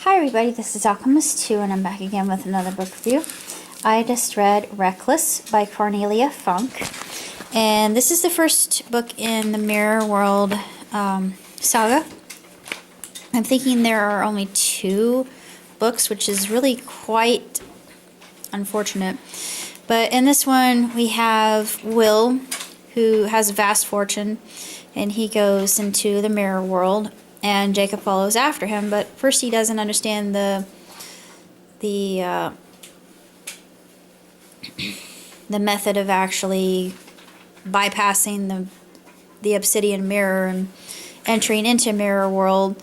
Hi everybody, this is Alchemist2 and I'm back again with another book review. I just read Reckless by Cornelia Funke, and this is the first book in the Mirrorworld saga. I'm thinking there are only 2 books, which is really quite unfortunate. But in this one we have Will, who has a vast fortune, and he goes into the Mirrorworld, and Jacob follows after him, but first he doesn't understand the method of actually bypassing the obsidian mirror and entering into Mirrorworld.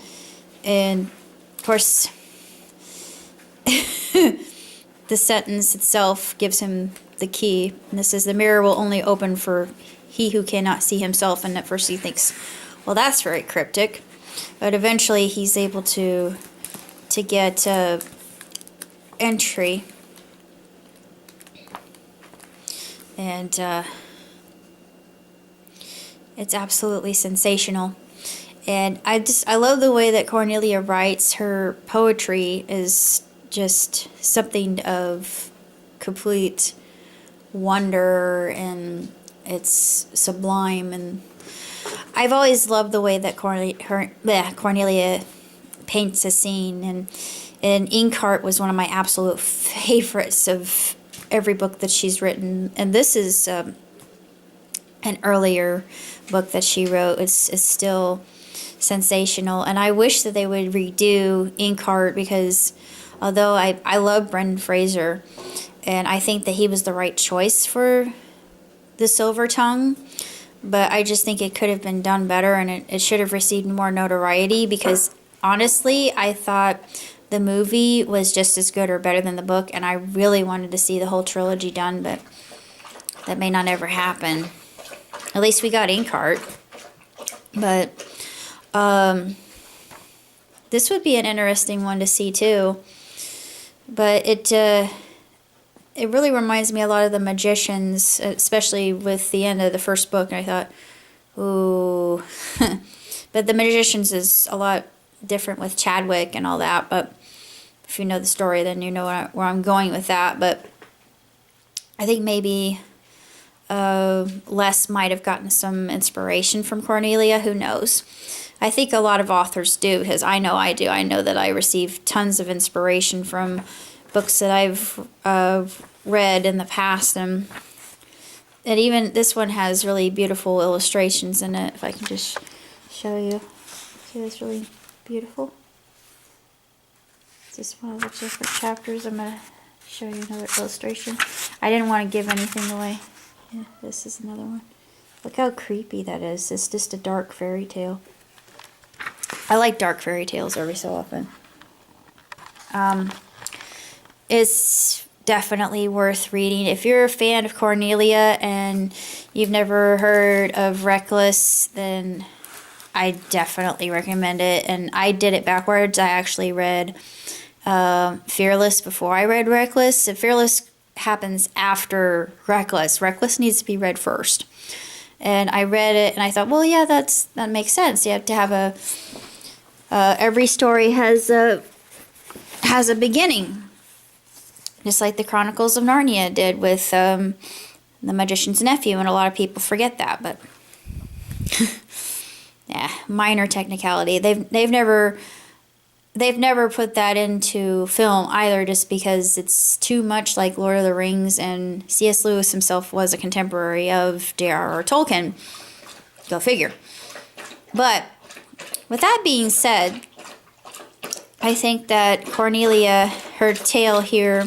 And of course the sentence itself gives him the key, and this is: the mirror will only open for he who cannot see himself. And at first he thinks, well, that's very cryptic. But eventually he's able to get entry, and it's absolutely sensational. And I love the way that Cornelia writes. Her poetry is just something of complete wonder, and it's sublime. And I've always loved the way that Cornelia paints a scene, and Inkheart was one of my absolute favorites of every book that she's written. And this is an earlier book that she wrote. It's still sensational, and I wish that they would redo Inkheart, because although I love Brendan Fraser, and I think that he was the right choice for the Silver Tongue, but I just think it could have been done better, and it should have received more notoriety, because honestly I thought the movie was just as good or better than the book, and I really wanted to see the whole trilogy done, but that may not ever happen. At least we got Inkheart. But this would be an interesting one to see too. But it really reminds me a lot of The Magicians, especially with the end of the first book, and I thought, ooh. But The Magicians is a lot different with Chadwick and all that, but if you know the story, then you know where I'm going with that. But I think maybe Les might have gotten some inspiration from Cornelia, who knows. I think a lot of authors do, because I know I do. I know that I receive tons of inspiration from books that I've read in the past, and even this one has really beautiful illustrations in it. If I can just show you. See, that's really beautiful. It's just one of the different chapters. I'm going to show you another illustration. I didn't want to give anything away. Yeah, this is another one. Look how creepy that is. It's just a dark fairy tale. I like dark fairy tales every so often. It's definitely worth reading. If you're a fan of Cornelia and you've never heard of Reckless, then I definitely recommend it. And I did it backwards. I actually read Fearless before I read Reckless. Fearless happens after Reckless. Reckless needs to be read first. And I read it and I thought, well, yeah, that makes sense. You have to have every story has a beginning. Just like the Chronicles of Narnia did with the Magician's Nephew, and a lot of people forget that, but yeah, minor technicality. They've never put that into film either, just because it's too much like Lord of the Rings, and C.S. Lewis himself was a contemporary of J.R.R. Tolkien. Go figure. But with that being said, I think that Cornelia, her tale here,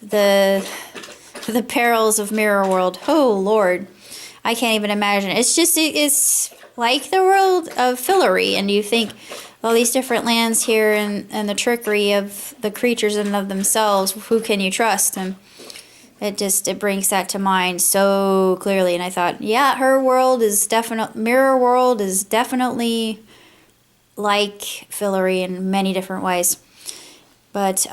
the perils of Mirrorworld, oh Lord, I can't even imagine. It's like the world of Fillory, and you think all these different lands here, and the trickery of the creatures and of themselves, who can you trust? And it brings that to mind so clearly. And I thought, yeah, her world is Mirrorworld is definitely like Fillory in many different ways. But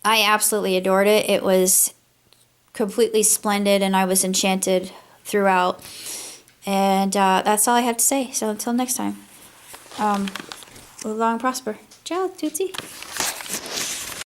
I absolutely adored it. It was completely splendid, and I was enchanted throughout. And that's all I have to say. So until next time. Live long and prosper. Ciao, Tootsie.